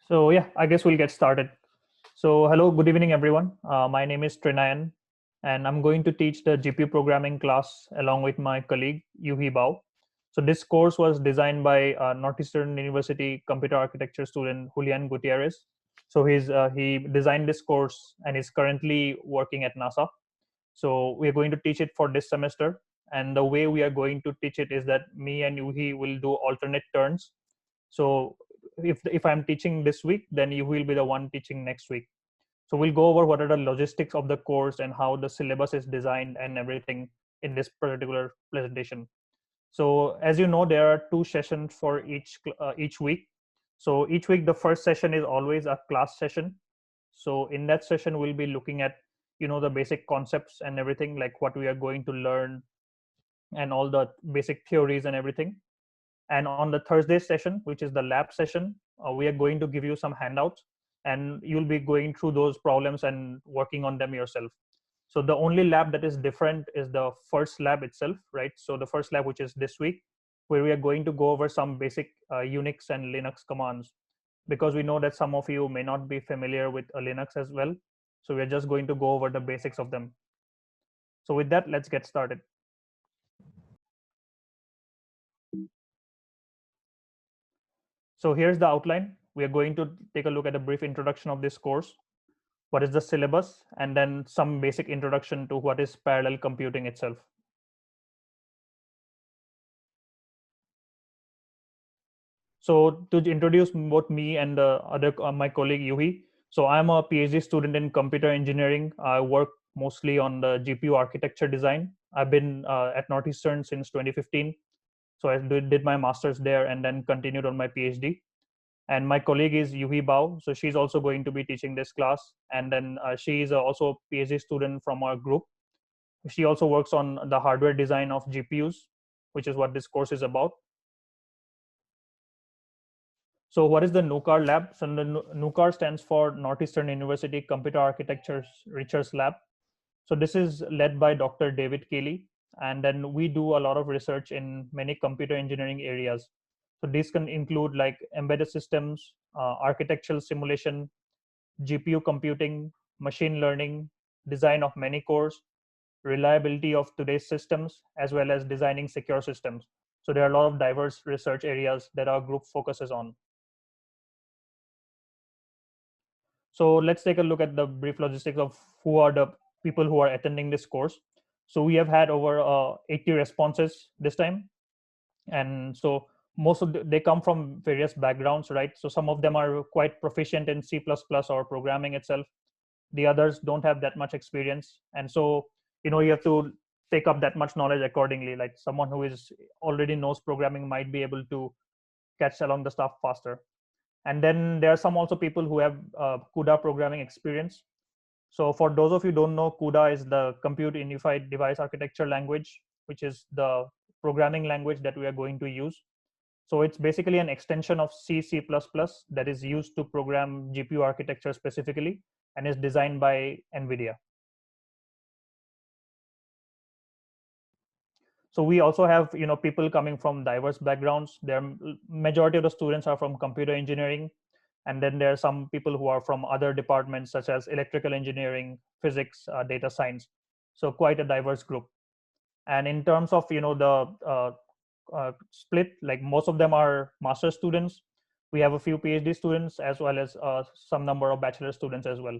So yeah, I guess we'll get started. So hello, good evening, everyone. My name is Trinayan, and I'm going to teach the GPU programming class along with my colleague Yuhi Bao. So this course was designed by Northeastern University computer architecture student Julian Gutierrez. So he designed this course and is currently working at NASA. So we are going to teach it for this semester, and the way we are going to teach it is that me and Yuhi will do alternate turns. So if I'm teaching this week, then you will be the one teaching next week. So we'll go over what are the logistics of the course and how the syllabus is designed and everything in this particular presentation. So as you know, there are two sessions for each week. So each week, the first session is always a class session. So in that session, we'll be looking at the basic concepts and everything, like what we are going to learn and all the basic theories and everything. And on the Thursday session, which is the lab session, we are going to give you some handouts, and you'll be going through those problems and working on them yourself. So the only lab that is different is the first lab itself, right? So the first lab, which is this week, where we are going to go over some basic Unix and Linux commands, because we know that some of you may not be familiar with Linux as well. So we're just going to go over the basics of them. So with that, let's get started. So here's the outline. We are going to take a look at a brief introduction of this course, what is the syllabus, and then some basic introduction to what is parallel computing itself. So to introduce both me and the other my colleague Yuhi, so I'm a PhD student in computer engineering. I work mostly on the GPU architecture design. I've been at Northeastern since 2015. So I did my master's there and then continued on my PhD. And my colleague is Yuhi Bao. So she's also going to be teaching this class. And then she is also a PhD student from our group. She also works on the hardware design of GPUs, which is what this course is about. So what is the NUCAR lab? So the NUCAR stands for Northeastern University Computer Architecture Research Lab. So this is led by Dr. David Cayley. And then we do a lot of research in many computer engineering areas. So these can include like embedded systems, architectural simulation, GPU computing, machine learning, design of many cores, reliability of today's systems, as well as designing secure systems. So there are a lot of diverse research areas that our group focuses on. So let's take a look at the brief logistics of who are the people who are attending this course. So we have had over 80 responses this time. And so they come from various backgrounds, right? So some of them are quite proficient in C++ or programming itself. The others don't have that much experience. And so, you have to take up that much knowledge accordingly. Like someone who is already knows programming might be able to catch along the stuff faster. And then there are some also people who have CUDA programming experience. So for those of you who don't know, CUDA is the Compute Unified Device Architecture language, which is the programming language that we are going to use. So it's basically an extension of C++ that is used to program GPU architecture specifically, and is designed by NVIDIA. So we also have people coming from diverse backgrounds. Majority of the students are from computer engineering, and then there are some people who are from other departments such as electrical engineering, physics, data science. So quite a diverse group. And in terms of the split, like most of them are master students. We have a few PhD students as well as some number of bachelor students as well.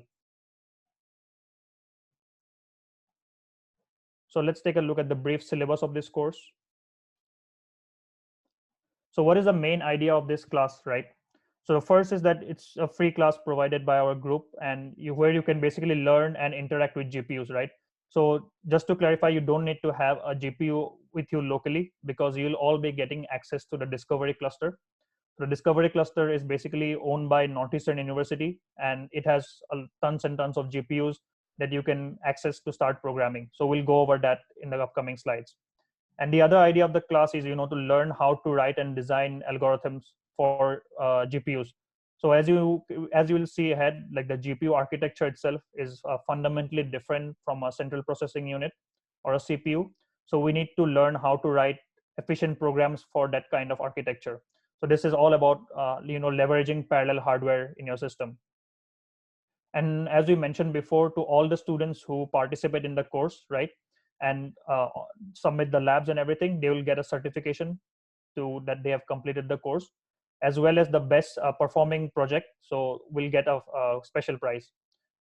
So let's take a look at the brief syllabus of this course. So what is the main idea of this class, right? So the first is that it's a free class provided by our group, and where you can basically learn and interact with GPUs, right? So just to clarify, you don't need to have a GPU with you locally, because you'll all be getting access to the Discovery cluster. The Discovery cluster is basically owned by Northeastern University, and it has tons and tons of GPUs that you can access to start programming. So we'll go over that in the upcoming slides. And the other idea of the class is to learn how to write and design algorithms for GPUs. So as you will see ahead, like the GPU architecture itself is fundamentally different from a central processing unit or a CPU. So we need to learn how to write efficient programs for that kind of architecture. So this is all about leveraging parallel hardware in your system. And as we mentioned before, to all the students who participate in the course, right, and submit the labs and everything, they will get a certification to that they have completed the course, as well as the best performing project. So we'll get a special prize.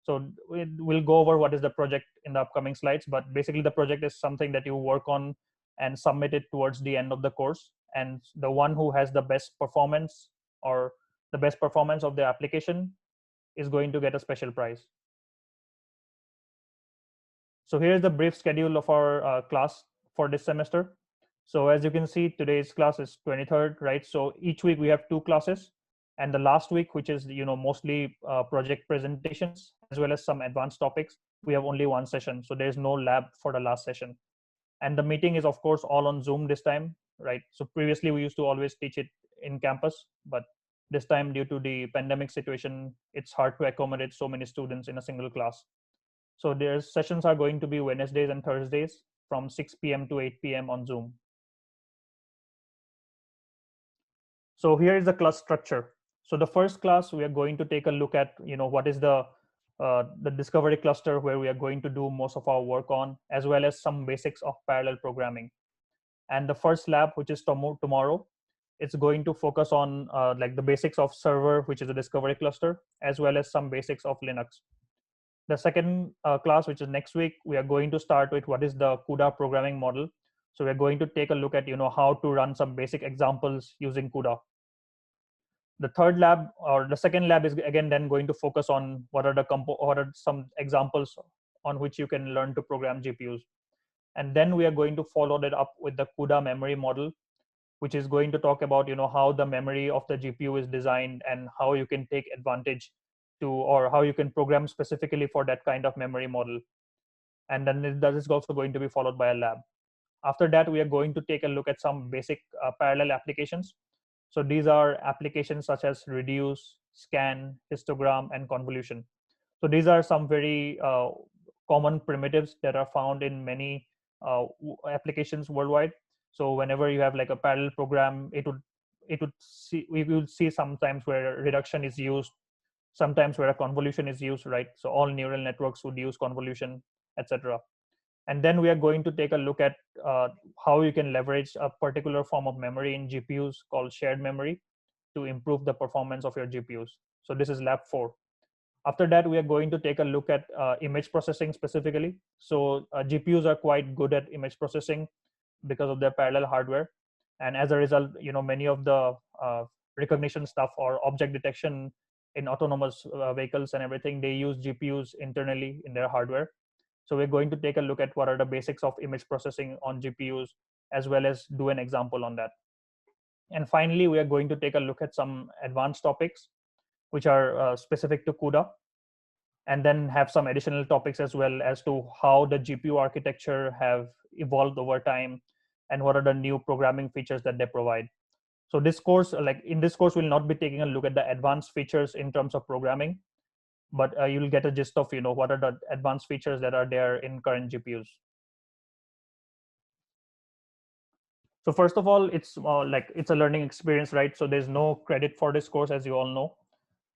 So we'll go over what is the project in the upcoming slides, but basically the project is something that you work on and submit it towards the end of the course. And the one who has the best performance, or the best performance of the application, is going to get a special prize. So here's the brief schedule of our class for this semester. So as you can see, today's class is 23rd, right? So each week we have 2 classes, and the last week, which is mostly project presentations as well as some advanced topics, we have only 1 session. So there's no lab for the last session, and the meeting is of course all on Zoom this time, right? So previously we used to always teach it in campus, but this time, due to the pandemic situation, it's hard to accommodate so many students in a single class. So their sessions are going to be Wednesdays and Thursdays from 6 p.m. to 8 p.m. on Zoom. So here is the class structure. So the first class, we are going to take a look at what is the discovery cluster, where we are going to do most of our work on, as well as some basics of parallel programming. And the first lab, which is tomorrow, it's going to focus on like the basics of server, which is a discovery cluster, as well as some basics of Linux. The second class, which is next week, we are going to start with what is the CUDA programming model. So we're going to take a look at how to run some basic examples using CUDA. The third lab, or the second lab, is again then going to focus on what are some examples on which you can learn to program GPUs. And then we are going to follow that up with the CUDA memory model, which is going to talk about how the memory of the GPU is designed and how you can take advantage to, or how you can program specifically for that kind of memory model. And then that is also going to be followed by a lab. After that, we are going to take a look at some basic parallel applications. So these are applications such as reduce, scan, histogram, and convolution. So these are some very common primitives that are found in many applications worldwide. So whenever you have like a parallel program, we will see sometimes where reduction is used, sometimes where a convolution is used, right? So all neural networks would use convolution, etc. And then we are going to take a look at how you can leverage a particular form of memory in GPUs called shared memory to improve the performance of your GPUs. So this is lab 4. After that, we are going to take a look at image processing specifically. So GPUs are quite good at image processing because of their parallel hardware. And as a result, many of the recognition stuff or object detection in autonomous vehicles and everything, they use GPUs internally in their hardware. So we're going to take a look at what are the basics of image processing on GPUs, as well as do an example on that. And finally, we are going to take a look at some advanced topics which are specific to CUDA, and then have some additional topics as well as to how the GPU architecture have evolved over time and what are the new programming features that they provide. So this course, like in this course, we'll not be taking a look at the advanced features in terms of programming, but you'll get a gist of what are the advanced features that are there in current GPUs. So first of all, it's like it's a learning experience, right? So there's no credit for this course, as you all know.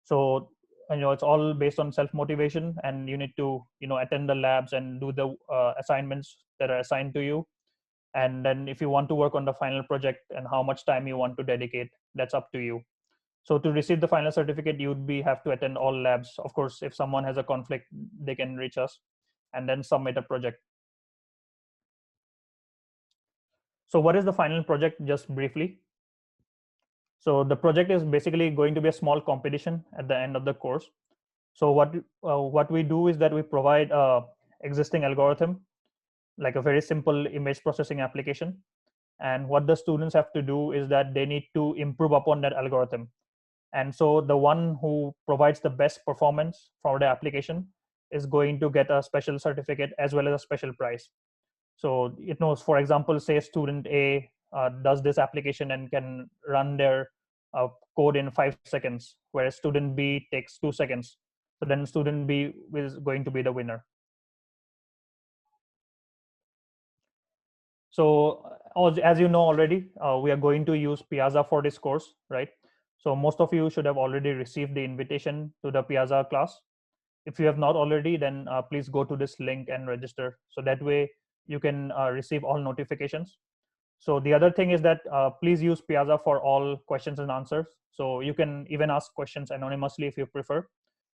So it's all based on self motivation, and you need to attend the labs and do the assignments that are assigned to you. And then if you want to work on the final project and how much time you want to dedicate, that's up to you. So to receive the final certificate, you'd have to attend all labs. Of course, if someone has a conflict, they can reach us and then submit a project. So what is the final project, just briefly? So the project is basically going to be a small competition at the end of the course. So what we do is that we provide a existing algorithm, like a very simple image processing application. And what the students have to do is that they need to improve upon that algorithm. And so the one who provides the best performance for the application is going to get a special certificate as well as a special prize. So it knows, for example, say student A does this application and can run their code in 5 seconds, whereas student B takes 2 seconds. So then student B is going to be the winner. So as you know already, we are going to use Piazza for this course, right? So most of you should have already received the invitation to the Piazza class. If you have not already, then please go to this link and register. So that way you can receive all notifications. So the other thing is that please use Piazza for all questions and answers. So you can even ask questions anonymously if you prefer.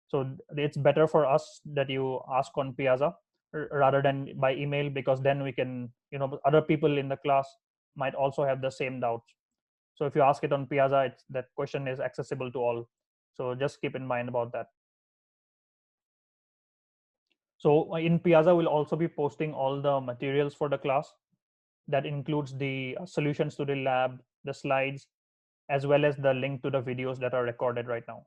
So it's better for us that you ask on Piazza rather than by email, because then we can, other people in the class might also have the same doubts. So if you ask it on Piazza, that question is accessible to all. So just keep in mind about that. So in Piazza, we'll also be posting all the materials for the class. That includes the solutions to the lab, the slides, as well as the link to the videos that are recorded right now.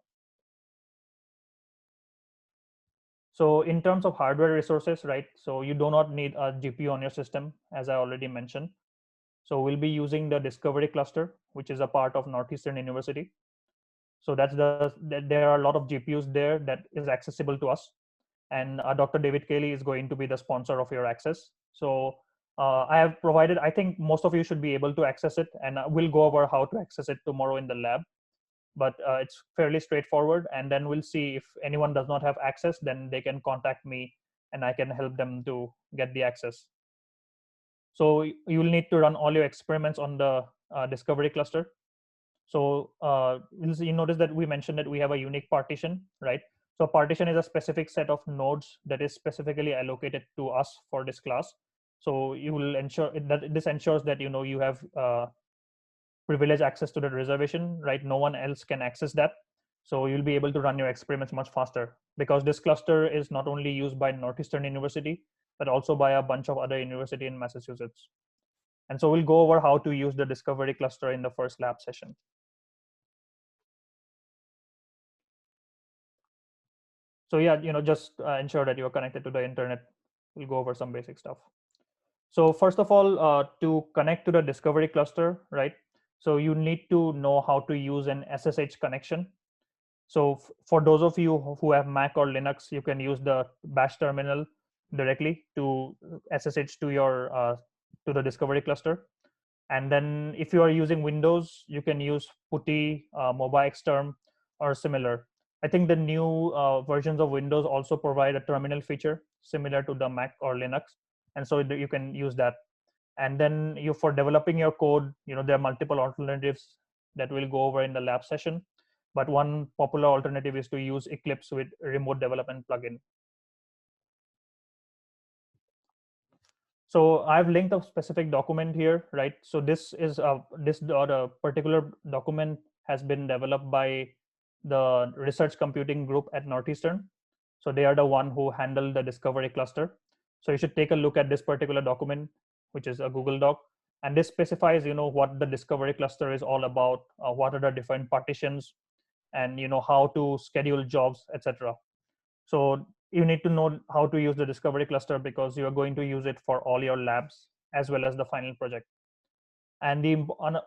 So in terms of hardware resources, right? So you do not need a GPU on your system, as I already mentioned. So we'll be using the Discovery cluster, which is a part of Northeastern University. So there are a lot of GPUs there that is accessible to us. And Dr. David Cayley is going to be the sponsor of your access. So I have provided, I think most of you should be able to access it, and we'll go over how to access it tomorrow in the lab. But it's fairly straightforward, and then we'll see if anyone does not have access, then they can contact me and I can help them to get the access. So you'll need to run all your experiments on the Discovery cluster. So you notice that we mentioned that we have a unique partition, right? So partition is a specific set of nodes that is specifically allocated to us for this class. So you will ensure that this ensures that you have privileged access to the reservation, right? No one else can access that. So you'll be able to run your experiments much faster, because this cluster is not only used by Northeastern University, but also by a bunch of other university in Massachusetts. And so we'll go over how to use the Discovery cluster in the first lab session. So yeah, just ensure that you're connected to the internet. We'll go over some basic stuff. So first of all, to connect to the Discovery cluster, right? So you need to know how to use an SSH connection. So for those of you who have Mac or Linux, you can use the Bash terminal directly to SSH to your to the Discovery cluster. And then if you are using Windows, you can use PuTTY, MobaXterm, or similar. I think the new versions of Windows also provide a terminal feature similar to the Mac or Linux, and so you can use that. And then for developing your code, there are multiple alternatives that we'll go over in the lab session. But one popular alternative is to use Eclipse with remote development plugin. So I've linked a specific document here, right? So this is a particular document has been developed by the research computing group at Northeastern. So they are the one who handle the Discovery cluster. So you should take a look at this particular document, which is a Google Doc, and this specifies, what the Discovery cluster is all about, what are the different partitions, and how to schedule jobs, etc. So you need to know how to use the Discovery cluster, because you are going to use it for all your labs as well as the final project. And the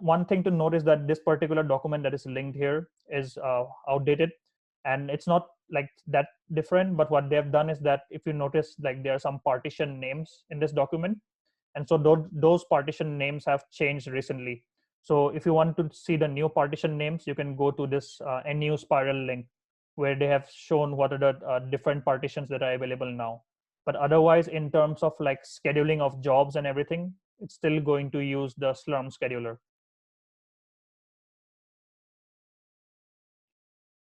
one thing to note is that this particular document that is linked here is outdated, and it's not like that different. But what they have done is that, if you notice, like, there are some partition names in this document, and so those partition names have changed recently. So if you want to see the new partition names, you can go to this NU spiral link, where they have shown what are the different partitions that are available now. But otherwise, in terms of like scheduling of jobs and everything, it's still going to use the Slurm scheduler.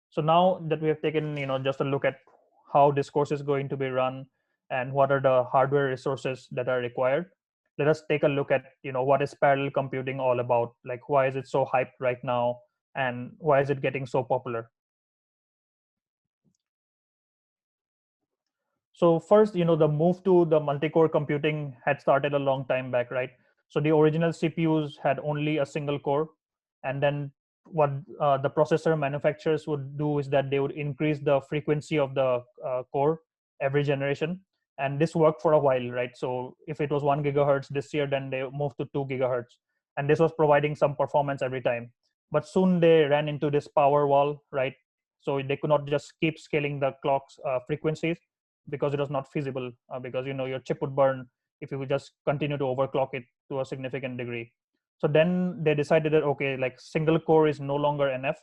So now that we have taken just a look at how this course is going to be run and what are the hardware resources that are required, let us take a look at what is parallel computing all about. Like, why is it so hyped right now, and why is it getting so popular? So first, the move to the multi-core computing had started a long time back, right? So the original CPUs had only a single core, and then what the processor manufacturers would do is that they would increase the frequency of the core every generation, and this worked for a while, right? So if it was 1 gigahertz this year, then they moved to 2 gigahertz, and this was providing some performance every time. But soon they ran into this power wall, right? So they could not just keep scaling the clock's frequencies, because it was not feasible, because your chip would burn if you would just continue to overclock it to a significant degree. So then they decided that, okay, like single core is no longer enough.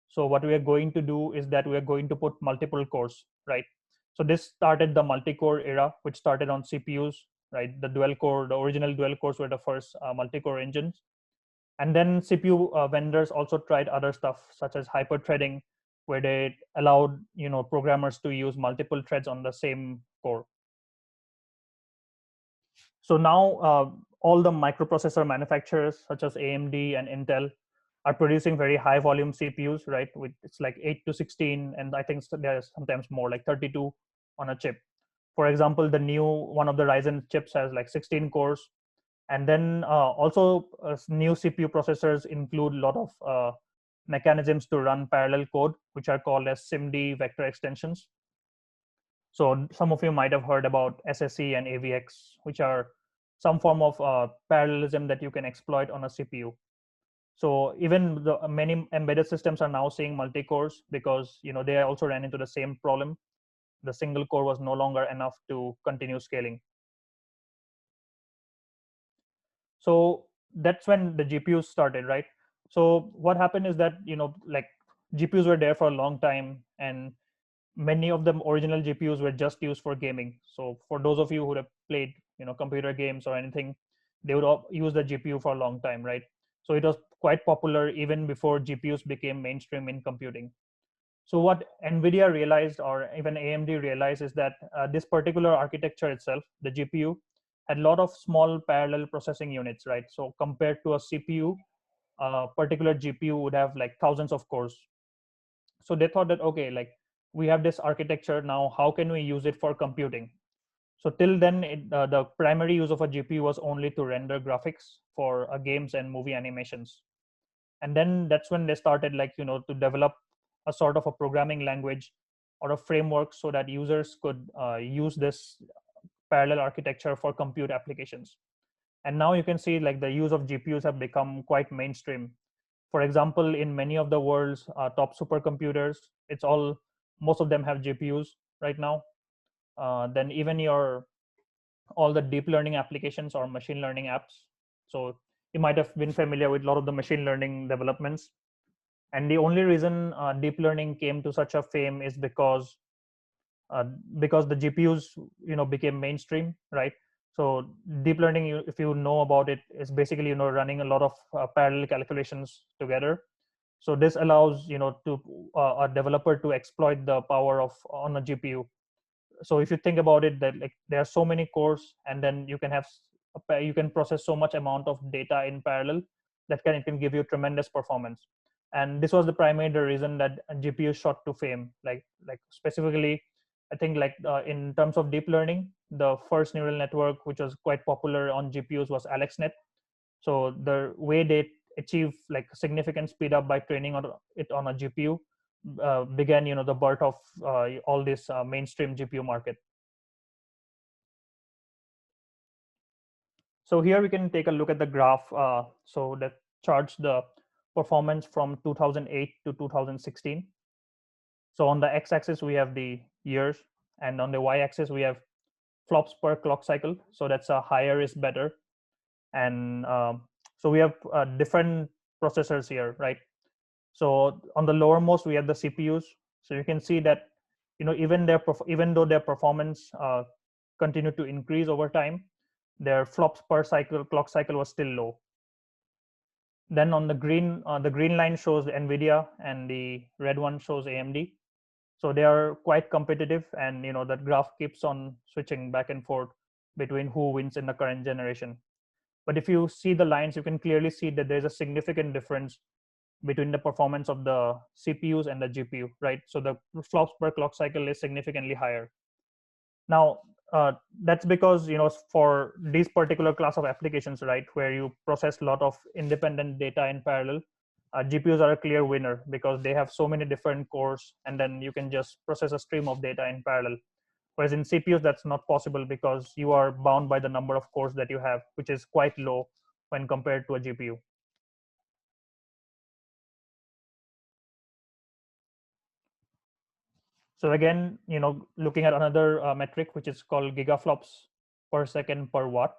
So what we are going to do is that we are going to put multiple cores, right? So this started the multi-core era, which started on CPUs, right? The original dual cores were the first multi-core engines. And then CPU vendors also tried other stuff such as hyper-threading, where they allowed programmers to use multiple threads on the same core. So now all the microprocessor manufacturers such as AMD and Intel are producing very high volume CPUs, right? With it's like 8 to 16, and I think there's sometimes more, like 32 on a chip. For example, the new one of the Ryzen chips has like 16 cores, and then also new CPU processors include a lot of mechanisms to run parallel code, which are called as SIMD vector extensions. So some of you might have heard about SSE and AVX, which are some form of parallelism that you can exploit on a CPU. So even the many embedded systems are now seeing multi-cores because they also ran into the same problem. The single core was no longer enough to continue scaling. So that's when the GPUs started, right? So what happened is that like GPUs were there for a long time, and many of the original GPUs were just used for gaming. So for those of you who have played computer games or anything, they would use the GPU for a long time, right? So it was quite popular even before GPUs became mainstream in computing. So what NVIDIA realized, or even AMD realized, is that this particular architecture itself, the GPU, had a lot of small parallel processing units, right? So compared to a CPU, a particular GPU would have like thousands of cores. So they thought that, okay, like we have this architecture now, how can we use it for computing? So till then, the primary use of a GPU was only to render graphics for games and movie animations. And then that's when they started to develop a sort of a programming language or a framework so that users could use this parallel architecture for compute applications. And now you can see like the use of GPUs have become quite mainstream. For example, in many of the world's top supercomputers, most of them have GPUs right now. Then even your all the deep learning applications or machine learning apps. So you might have been familiar with a lot of the machine learning developments. And the only reason deep learning came to such a fame is uh, because the GPUs became mainstream, right? So deep learning, if you know about it, is basically running a lot of parallel calculations together. So this allows to a developer to exploit the power of on a GPU. So if you think about it, that like there are so many cores, and then you can process so much amount of data in parallel that it can give you tremendous performance. And this was the primary reason that GPU shot to fame. Like specifically, I think like in terms of deep learning, the first neural network which was quite popular on GPUs was AlexNet. So the way they achieve like significant speed up by training on it on a GPU began the birth of all this mainstream GPU market. So here we can take a look at the graph. So that charts the performance from 2008 to 2016. So on the x-axis we have the years, and on the y-axis we have flops per clock cycle. So that's a higher is better. And so we have different processors here, right? So on the lowermost we have the CPUs. So you can see that even though their performance continued to increase over time, their flops per clock cycle was still low. Then on the green line shows NVIDIA, and the red one shows AMD. So they are quite competitive, and that graph keeps on switching back and forth between who wins in the current generation. But if you see the lines, you can clearly see that there's a significant difference between the performance of the CPUs and the GPU, right? So the flops per clock cycle is significantly higher. Now, that's because for these particular class of applications, right, where you process a lot of independent data in parallel, GPUs are a clear winner because they have so many different cores, and then you can just process a stream of data in parallel. Whereas in CPUs, that's not possible because you are bound by the number of cores that you have, which is quite low when compared to a GPU. So again, looking at another metric, which is called gigaflops per second per watt.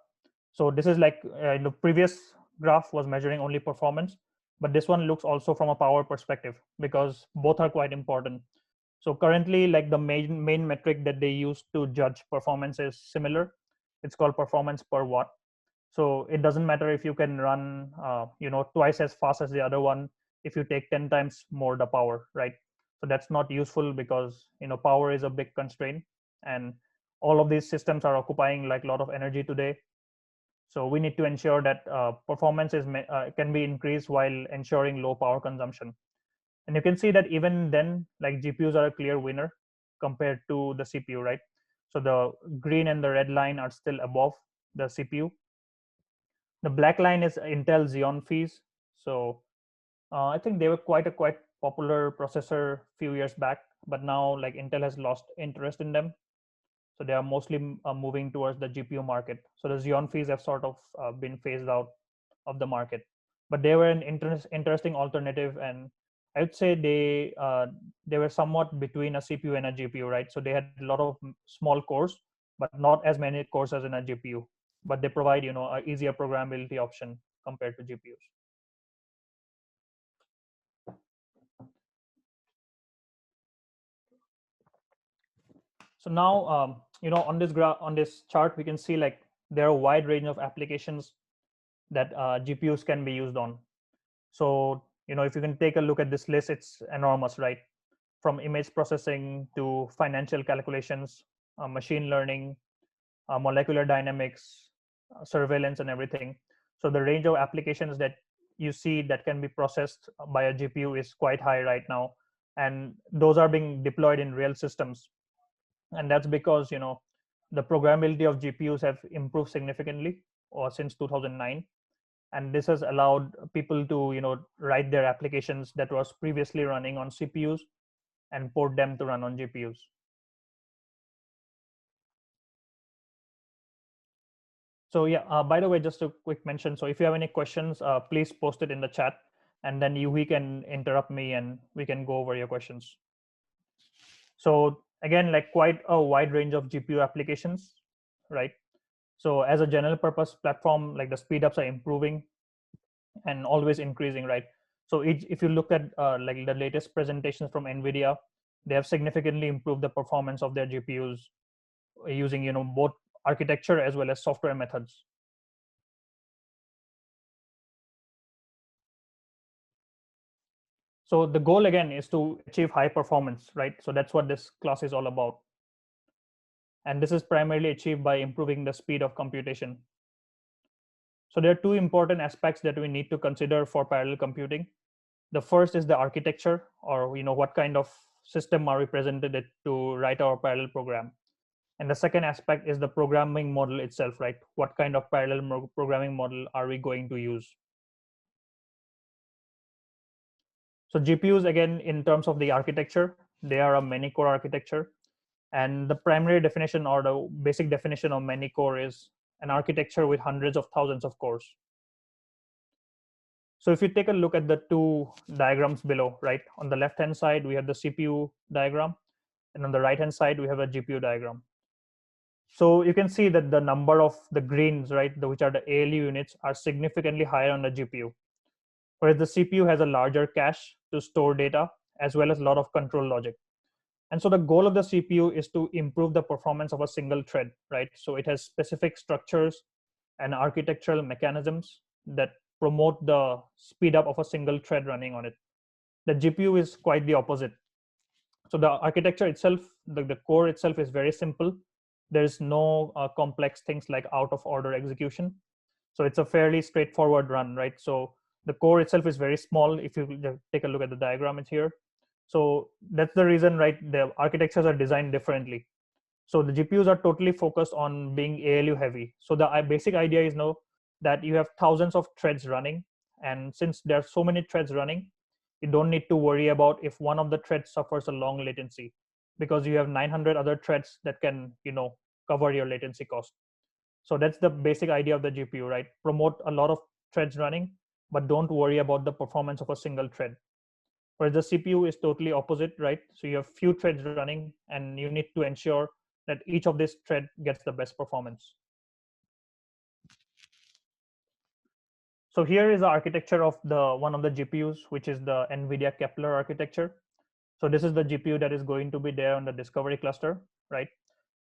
So this is like the previous graph was measuring only performance, but this one looks also from a power perspective because both are quite important. So currently, like the main metric that they use to judge performance is similar. It's called performance per watt. So it doesn't matter if you can run twice as fast as the other one if you take 10 times more the power, right? So that's not useful because power is a big constraint, and all of these systems are occupying like a lot of energy today. So we need to ensure that performance can be increased while ensuring low power consumption. And you can see that even then, like GPUs are a clear winner compared to the CPU, right? So the green and the red line are still above the CPU. The black line is Intel Xeon fees. So I think they were quite popular processor few years back, but now like Intel has lost interest in them. So they are mostly moving towards the GPU market. So the Xeon fees have sort of been phased out of the market, but they were an interesting alternative, and I would say they were somewhat between a CPU and a GPU, right? So they had a lot of small cores, but not as many cores as in a GPU. But they provide a easier programmability option compared to GPUs. So now, on this on this chart, we can see like there are a wide range of applications that GPUs can be used on. So if you can take a look at this list, it's enormous, right? From image processing to financial calculations, machine learning, molecular dynamics, surveillance, and everything. So the range of applications that you see that can be processed by a GPU is quite high right now, and those are being deployed in real systems. And that's because the programmability of GPUs have improved significantly or since 2009, and this has allowed people to write their applications that was previously running on CPUs and port them to run on GPUs. So yeah, by the way, just a quick mention. So if you have any questions, please post it in the chat, and then we can interrupt me and we can go over your questions. So again, like quite a wide range of GPU applications, right? So as a general purpose platform, like the speed ups are improving and always increasing, right? So if you look at like the latest presentations from NVIDIA, they have significantly improved the performance of their GPUs using both architecture as well as software methods. So the goal again is to achieve high performance, right? So that's what this class is all about. And this is primarily achieved by improving the speed of computation. So there are two important aspects that we need to consider for parallel computing. The first is the architecture, or what kind of system are we presented it to write our parallel program. And the second aspect is the programming model itself, right? What kind of parallel programming model are we going to use? So GPUs, again, in terms of the architecture, they are a many core architecture. And the primary definition or the basic definition of many core is an architecture with hundreds of thousands of cores. So if you take a look at the two diagrams below, right, on the left hand side, we have the CPU diagram, and on the right hand side, we have a GPU diagram. So you can see that the number of the greens, right, which are the ALU units, are significantly higher on the GPU, whereas the CPU has a larger cache to store data as well as a lot of control logic. And so the goal of the CPU is to improve the performance of a single thread, right? So it has specific structures and architectural mechanisms that promote the speed up of a single thread running on it. The GPU is quite the opposite. So the architecture itself, the core itself is very simple. There's no complex things like out of order execution. So it's a fairly straightforward run, right? So the core itself is very small. If you take a look at the diagram, it's here. So that's the reason, right? The architectures are designed differently. So the GPUs are totally focused on being ALU heavy. So the basic idea is now that you have thousands of threads running, and since there are so many threads running, you don't need to worry about if one of the threads suffers a long latency, because you have 900 other threads that can cover your latency cost. So that's the basic idea of the GPU, right? Promote a lot of threads running, but don't worry about the performance of a single thread. Whereas the CPU is totally opposite, right? So you have few threads running, and you need to ensure that each of this thread gets the best performance. So here is the architecture of the one of the GPUs, which is the NVIDIA Kepler architecture. So this is the GPU that is going to be there on the Discovery cluster, right?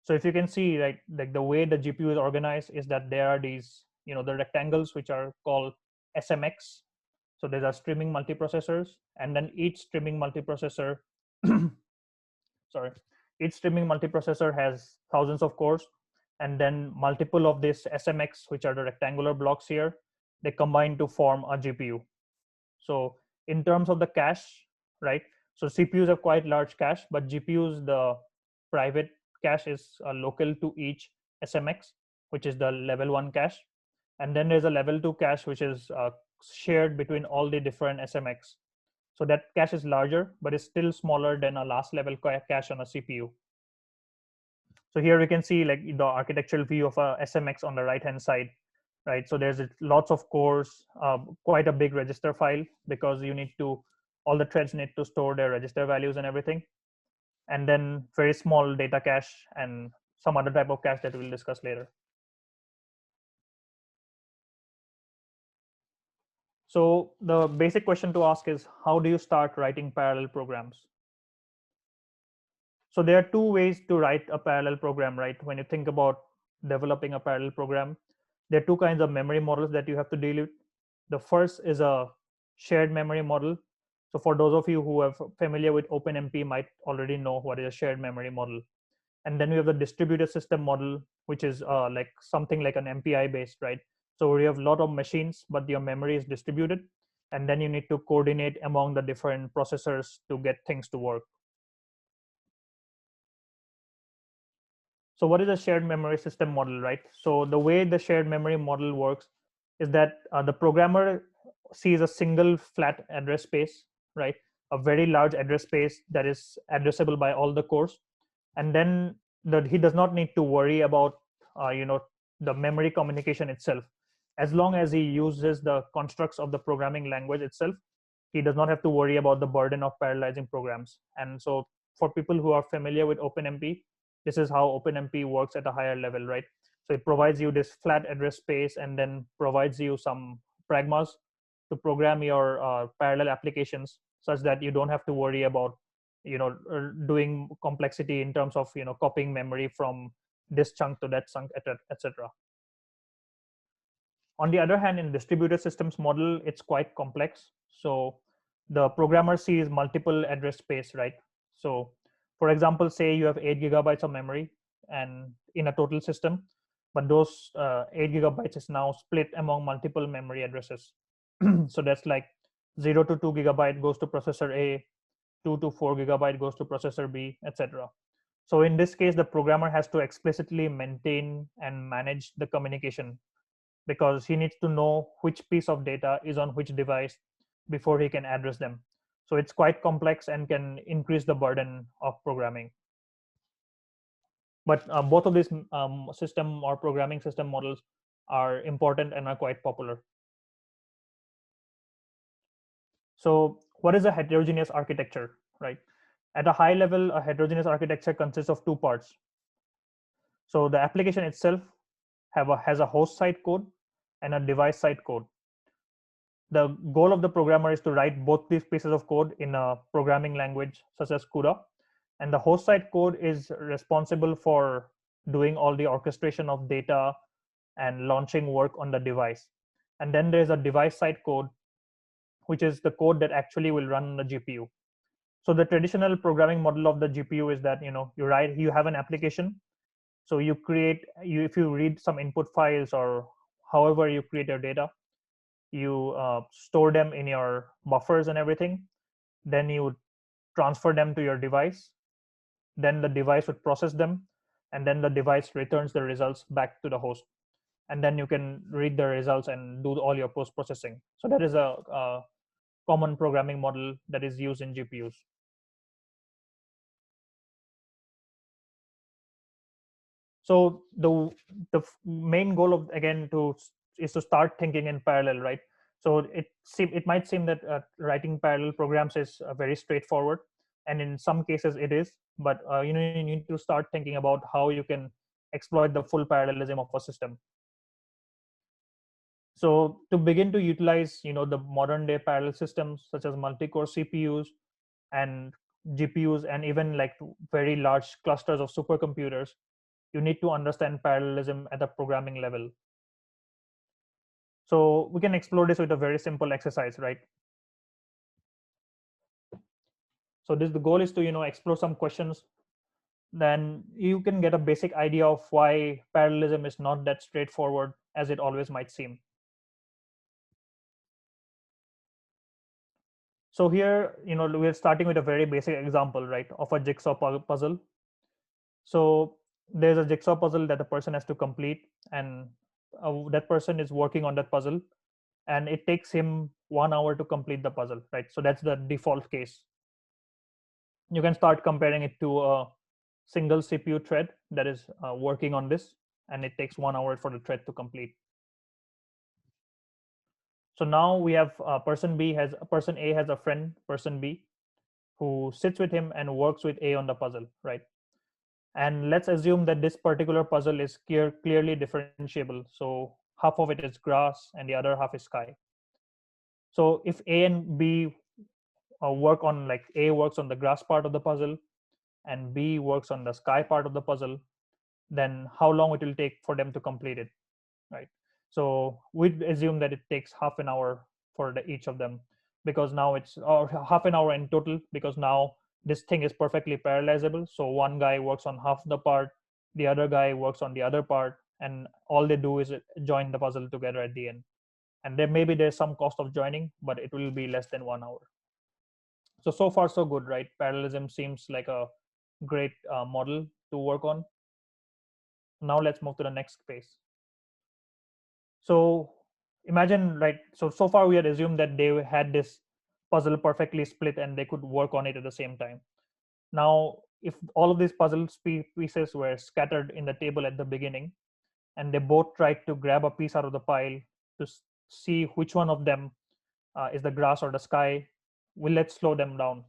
So if you can see, right, like the way the GPU is organized is that there are these, the rectangles which are called SMX. So these are streaming multiprocessors, and then each streaming multiprocessor, sorry, each streaming multiprocessor has thousands of cores, and then multiple of this SMX, which are the rectangular blocks here, they combine to form a GPU. So in terms of the cache, right? So CPUs have quite large cache, but GPUs, the private cache is local to each SMX, which is the level 1 cache. And then there's a level 2 cache, which is shared between all the different SMX. So that cache is larger, but it's still smaller than a last level cache on a CPU. So here we can see like the architectural view of a SMX on the right hand side, right? So there's lots of cores, quite a big register file, because you need to, all the threads need to store their register values and everything. And then very small data cache and some other type of cache that we'll discuss later. So the basic question to ask is, how do you start writing parallel programs? So there are two ways to write a parallel program, right? When you think about developing a parallel program, there are two kinds of memory models that you have to deal with. The first is a shared memory model. So for those of you who are familiar with OpenMP might already know what is a shared memory model. And then we have the distributed system model, which is like something like an MPI based, right? So we have a lot of machines, but your memory is distributed. And then you need to coordinate among the different processors to get things to work. So what is a shared memory system model, right? So the way the shared memory model works is that the programmer sees a single flat address space, right? A very large address space that is addressable by all the cores. And then he does not need to worry about, the memory communication itself. As long as he uses the constructs of the programming language itself, he does not have to worry about the burden of parallelizing programs. And so for people who are familiar with OpenMP, this is how OpenMP works at a higher level, right? So it provides you this flat address space and then provides you some pragmas to program your parallel applications, such that you don't have to worry about, doing complexity in terms of, copying memory from this chunk to that chunk, etc. On the other hand, in distributed systems model, it's quite complex. So the programmer sees multiple address space, right? So for example, say you have 8 GB of memory and in a total system, but those 8 GB is now split among multiple memory addresses. So that's like 0 to 2 GB goes to processor A, 2 to 4 GB goes to processor B, etc. So in this case, the programmer has to explicitly maintain and manage the communication, because he needs to know which piece of data is on which device before he can address them. So it's quite complex and can increase the burden of programming. But both of these system or programming system models are important and are quite popular. So what is a heterogeneous architecture, right? At a high level, a heterogeneous architecture consists of two parts. So the application itself has a host side code and a device side code. The goal of the programmer is to write both these pieces of code in a programming language such as CUDA, and the host side code is responsible for doing all the orchestration of data and launching work on the device. And then there's a device side code, which is the code that actually will run on the GPU. So the traditional programming model of the GPU is that, you have an application. So if you read some input files or however you create your data, you store them in your buffers and everything. Then you would transfer them to your device. Then the device would process them, and then the device returns the results back to the host. And then you can read the results and do all your post processing. So that is a common programming model that is used in GPUs. So the main goal of, again, is to start thinking in parallel, right? So it might seem that writing parallel programs is very straightforward, and in some cases it is. But you need to start thinking about how you can exploit the full parallelism of a system. So to begin to utilize, the modern day parallel systems such as multi-core CPUs and GPUs, and even like very large clusters of supercomputers, you need to understand parallelism at the programming level. So we can explore this with a very simple exercise, right? So this the goal is to explore some questions. Then you can get a basic idea of why parallelism is not that straightforward as it always might seem. So here, we're starting with a very basic example, right, of a jigsaw puzzle. So there's a jigsaw puzzle that a person has to complete, and that person is working on that puzzle, and it takes him 1 hour to complete the puzzle, right? So that's the default case. You can start comparing it to a single CPU thread that is working on this, and it takes 1 hour for the thread to complete. So now we have person A has a friend, person B, who sits with him and works with A on the puzzle, right? And let's assume that this particular puzzle is clearly differentiable. So half of it is grass and the other half is sky. So if A and B work on, like, A works on the grass part of the puzzle and B works on the sky part of the puzzle, then how long it will take for them to complete it, right? So we'd assume that it takes half an hour for each of them, because now it's, or half an hour in total, because now this thing is perfectly parallelizable. So one guy works on half the part, the other guy works on the other part, and all they do is join the puzzle together at the end. And there maybe there's some cost of joining, but it will be less than 1 hour. So far so good, right? Parallelism seems like a great model to work on. Now let's move to the next phase. So imagine, right, so far we had assumed that they had this puzzle perfectly split and they could work on it at the same time. Now if all of these pieces were scattered in the table at the beginning, and they both tried to grab a piece out of the pile to see which one of them is the grass or the sky, will let's slow them down,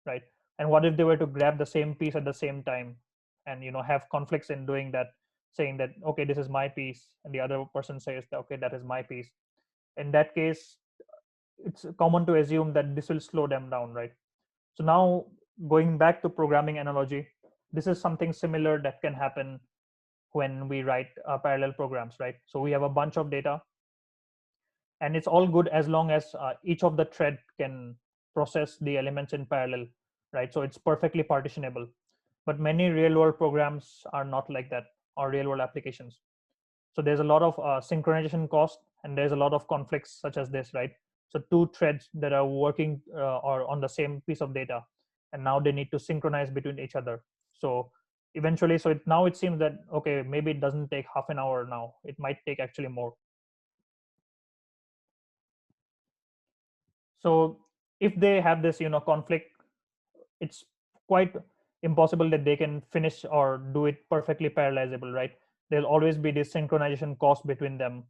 right? And what if they were to grab the same piece at the same time, and have conflicts in doing that, saying that, okay, this is my piece, and the other person says that, okay, that is my piece. In that case, it's common to assume that this will slow them down, right? So now, going back to programming analogy, this is something similar that can happen when we write parallel programs, right? So we have a bunch of data, and it's all good as long as each of the thread can process the elements in parallel, right? So it's perfectly partitionable. But many real world programs are not like that, or real world applications. So there's a lot of synchronization cost, and there's a lot of conflicts such as this, right? So two threads that are working or on the same piece of data, and now they need to synchronize between each other. So eventually, now it seems that, okay, maybe it doesn't take half an hour, now it might take actually more. So if they have this conflict, it's quite impossible that they can finish or do it perfectly parallelizable, right? There'll always be this synchronization cost between them.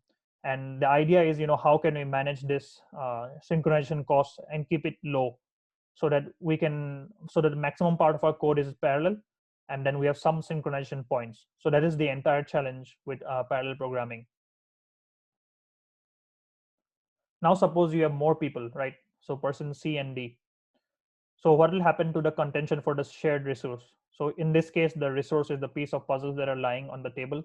And the idea is, how can we manage this synchronization cost and keep it low, so that the maximum part of our code is parallel, and then we have some synchronization points. So that is the entire challenge with parallel programming. Now suppose you have more people, right? So person C and D. So what will happen to the contention for the shared resource? So in this case, the resource is the piece of puzzles that are lying on the table.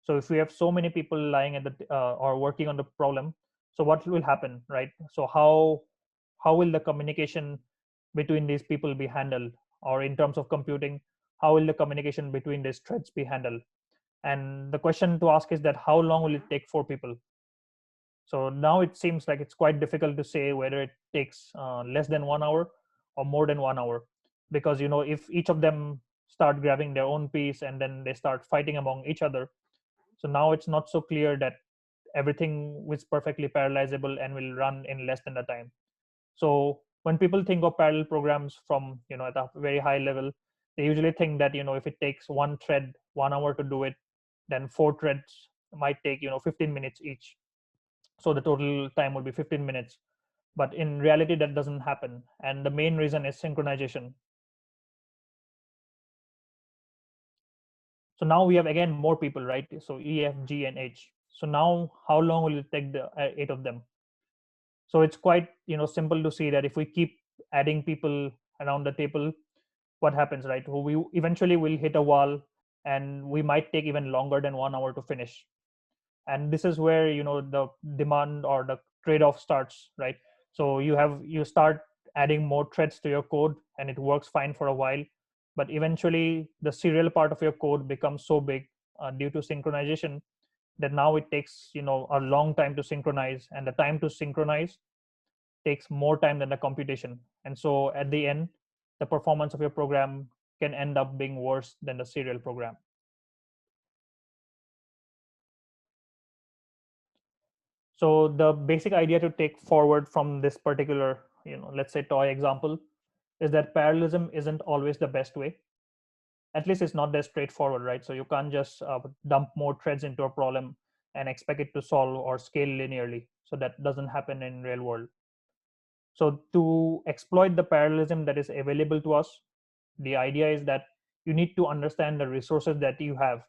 So if we have so many people lying at the or working on the problem, so what will happen, right? So how will the communication between these people be handled, or in terms of computing, how will the communication between these threads be handled? And the question to ask is that how long will it take for people? So now it seems like it's quite difficult to say whether it takes less than 1 hour or more than 1 hour, because if each of them start grabbing their own piece and then they start fighting among each other, so now it's not so clear that everything is perfectly parallelizable and will run in less than the time. So when people think of parallel programs from at a very high level, they usually think that if it takes one thread 1 hour to do it, then four threads might take 15 minutes each, so the total time would be 15 minutes. But in reality that doesn't happen, and the main reason is synchronization. So now we have again more people, right? So E, F, G, and H. So now how long will it take the 8 of them? So it's quite simple to see that if we keep adding people around the table, what happens, right? We eventually will hit a wall, and we might take even longer than 1 hour to finish. And this is where the demand or the trade-off starts, right? So you start adding more threads to your code, and it works fine for a while, but eventually the serial part of your code becomes so big due to synchronization, that now it takes a long time to synchronize, and the time to synchronize takes more time than the computation. And so at the end, the performance of your program can end up being worse than the serial program. So the basic idea to take forward from this particular, let's say toy example, is that parallelism isn't always the best way. At least it's not that straightforward, right? So you can't just dump more threads into a problem and expect it to solve or scale linearly. So that doesn't happen in real world. So to exploit the parallelism that is available to us, the idea is that you need to understand the resources that you have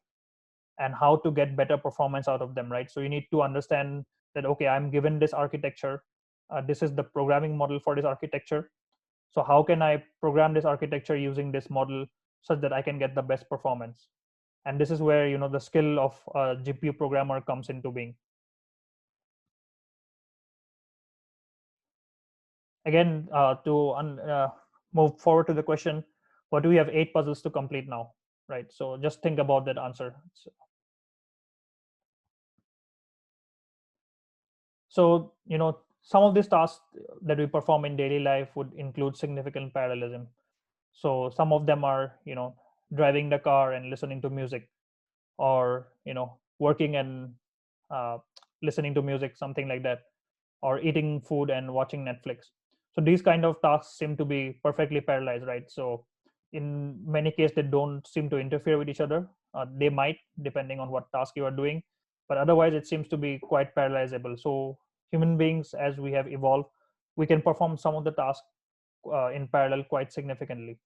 and how to get better performance out of them, right? So you need to understand that, okay, I'm given this architecture, this is the programming model for this architecture. So how can I program this architecture using this model such that I can get the best performance? And this is where the skill of a GPU programmer comes into being. Again, to move forward to the question, what do we have 8 puzzles to complete now, right? So just think about that answer. So some of these tasks that we perform in daily life would include significant parallelism. So some of them are driving the car and listening to music, or working and uh, listening to music, something like that, or eating food and watching Netflix. So these kind of tasks seem to be perfectly parallelized, right? So in many cases, they don't seem to interfere with each other. They might, depending on what task you are doing, but otherwise it seems to be quite parallelizable. So human beings, as we have evolved, we can perform some of the tasks in parallel quite significantly.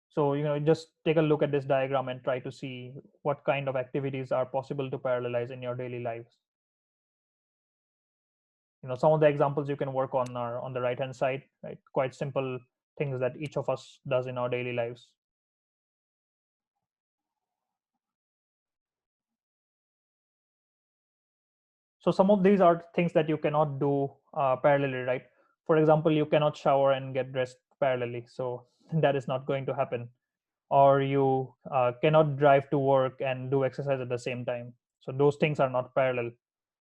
So just take a look at this diagram and try to see what kind of activities are possible to parallelize in your daily lives. Some of the examples you can work on are on the right hand side, right? Quite simple things that each of us does in our daily lives. So some of these are things that you cannot do parallelly, right? For example, you cannot shower and get dressed parallelly, so that is not going to happen. Or you cannot drive to work and do exercise at the same time, so those things are not parallel.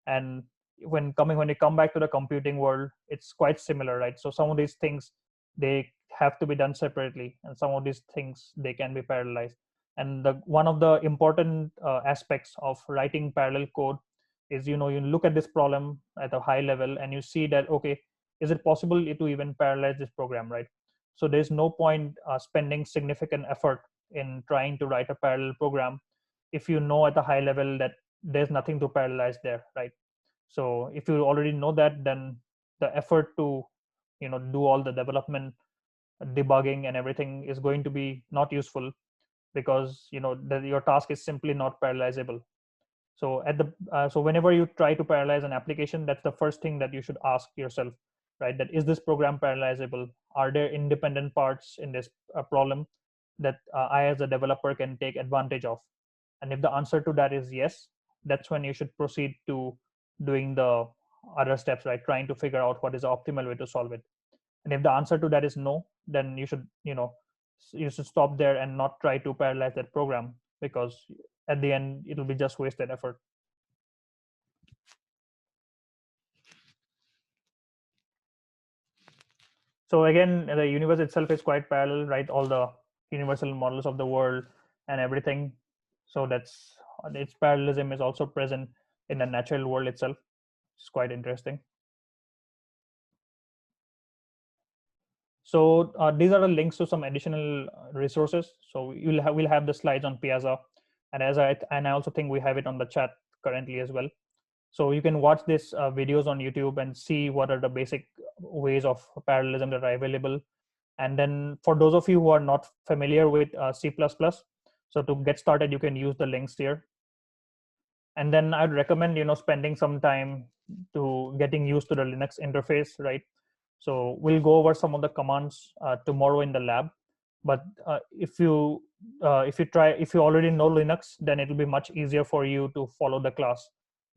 And when you come back to the computing world, it's quite similar, right? So some of these things, they have to be done separately, and some of these things, they can be parallelized. And the one of the important aspects of writing parallel code is you look at this problem at a high level and you see that, okay, is it possible to even parallelize this program, right? So there's no point spending significant effort in trying to write a parallel program if you know at a high level that there's nothing to parallelize there, right? So if you already know that, then the effort to do all the development, debugging and everything is going to be not useful, because your task is simply not parallelizable. So so whenever you try to parallelize an application, that's the first thing that you should ask yourself, right? That is this program parallelizable? Are there independent parts in this problem that I as a developer can take advantage of? And if the answer to that is yes, that's when you should proceed to doing the other steps, right? Trying to figure out what is the optimal way to solve it. And if the answer to that is no, then you should stop there and not try to parallelize that program, because at the end it'll be just wasted effort. So again, the universe itself is quite parallel, right? All the universal models of the world and everything. So that's its parallelism is also present in the natural world itself. It's quite interesting. So these are the links to some additional resources. So we'll have the slides on Piazza, and I also think we have it on the chat currently as well. So you can watch these videos on YouTube and see what are the basic ways of parallelism that are available. And then for those of you who are not familiar with C++, So to get started, you can use the links here. And then I'd recommend spending some time to getting used to the Linux interface, right? So we'll go over some of the commands tomorrow in the lab. But if you already know Linux, then it will be much easier for you to follow the class,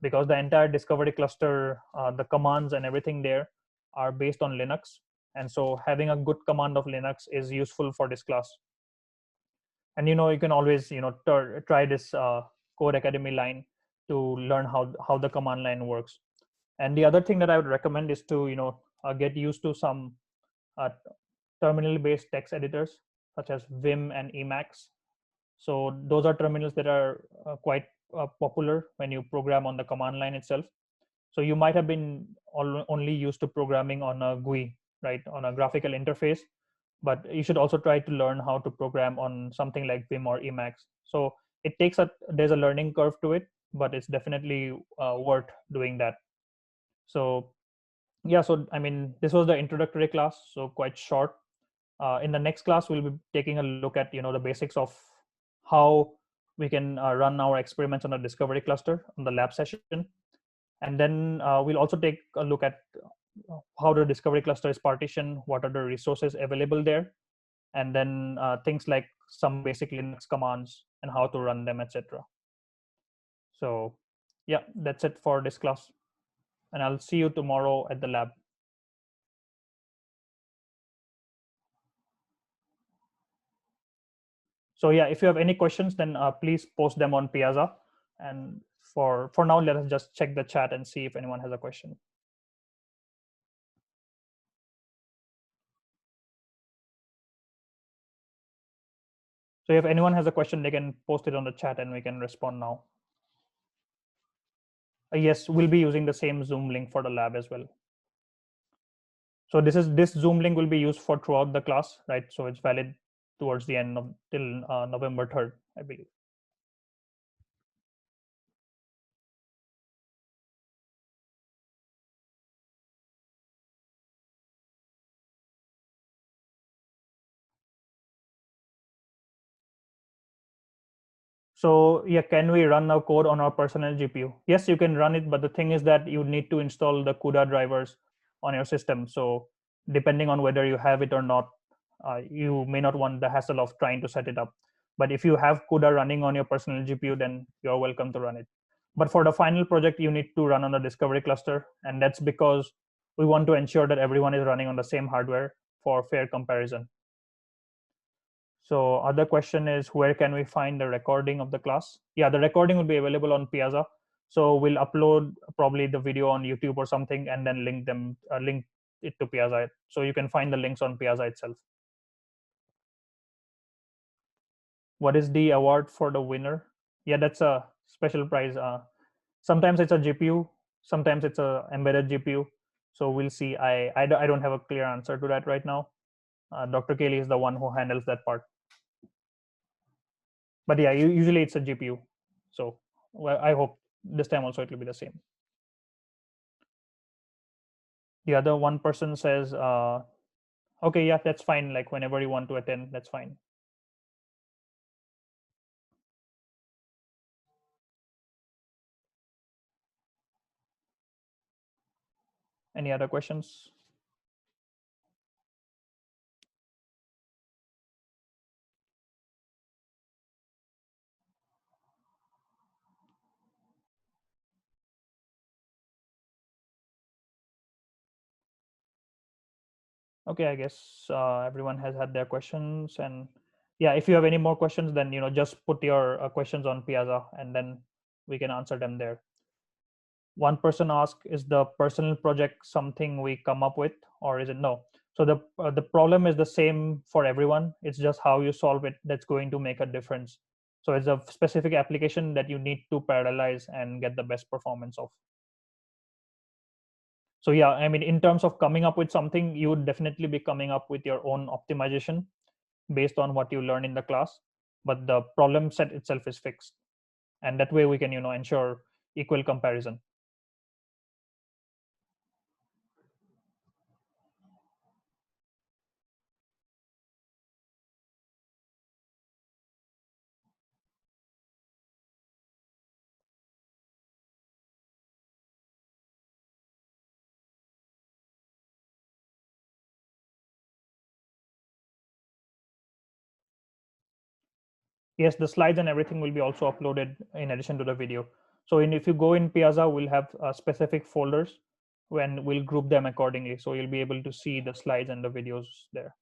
because the entire discovery cluster, the commands and everything there are based on Linux. And so having a good command of Linux is useful for this class. And you can always try this Code Academy line to learn how the command line works. And the other thing that I would recommend is to get used to some uh, terminal based text editors such as Vim and Emacs. So those are terminals that are quite popular when you program on the command line itself. So you might have been only used to programming on a GUI, right, on a graphical interface, but you should also try to learn how to program on something like Vim or Emacs. So there's a learning curve to it, but it's definitely worth doing that. So yeah, so I mean, this was the introductory class, so quite short. In the next class, we'll be taking a look at the basics of how we can run our experiments on a discovery cluster on the lab session. And then we'll also take a look at how the discovery cluster is partitioned, what are the resources available there, and then things like some basic Linux commands and how to run them, etc. So yeah, that's it for this class, and I'll see you tomorrow at the lab. So yeah, if you have any questions, then please post them on Piazza. And for now, let us just check the chat and see if anyone has a question. So if anyone has a question, they can post it on the chat and we can respond now. Yes, we'll be using the same Zoom link for the lab as well. So this Zoom link will be used for throughout the class, right? So it's valid towards the end of till November 3rd, I believe. So yeah, can we run our code on our personal GPU? Yes, you can run it, but the thing is that you need to install the CUDA drivers on your system. So depending on whether you have it or not, you may not want the hassle of trying to set it up. But if you have CUDA running on your personal GPU, then you're welcome to run it. But for the final project, you need to run on the discovery cluster, and that's because we want to ensure that everyone is running on the same hardware for fair comparison. So other question is, where can we find the recording of the class? Yeah, the recording will be available on Piazza. So we'll upload probably the video on YouTube or something, and then link it to Piazza. So you can find the links on Piazza itself. What is the award for the winner? Yeah, that's a special prize. Sometimes it's a GPU, sometimes it's a embedded GPU. So we'll see. I don't have a clear answer to that right now. Dr. Kelly is the one who handles that part. But yeah, usually it's a GPU. So well, I hope this time also it will be the same. The other one person says, okay, yeah, that's fine. Like whenever you want to attend, that's fine. Any other questions? Okay, I guess everyone has had their questions, and yeah, if you have any more questions, then just put your questions on Piazza, and then we can answer them there. One person asked, is the personal project something we come up with, or is it no? So the problem is the same for everyone. It's just how you solve it that's going to make a difference. So it's a specific application that you need to parallelize and get the best performance of. So yeah, I mean, in terms of coming up with something, you would definitely be coming up with your own optimization based on what you learn in the class, but the problem set itself is fixed, and that way we can ensure equal comparison. Yes, the slides and everything will be also uploaded in addition to the video. So if you go in Piazza, we'll have specific folders when we'll group them accordingly. So you'll be able to see the slides and the videos there.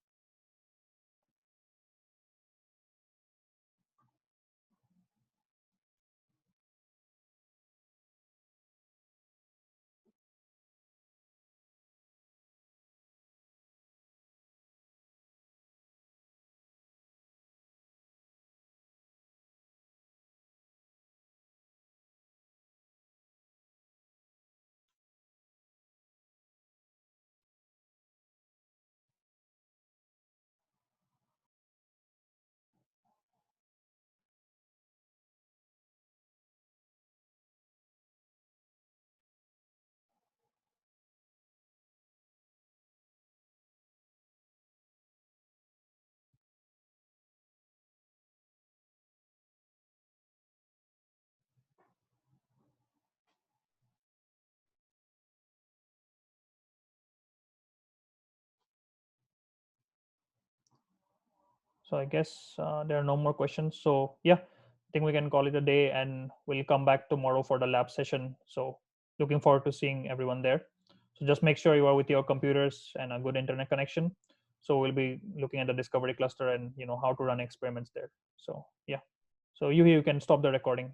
So I guess there are no more questions. So yeah, I think we can call it a day, and we'll come back tomorrow for the lab session. So looking forward to seeing everyone there. So just make sure you are with your computers and a good internet connection. So we'll be looking at the discovery cluster and how to run experiments there. So yeah. So you can stop the recording.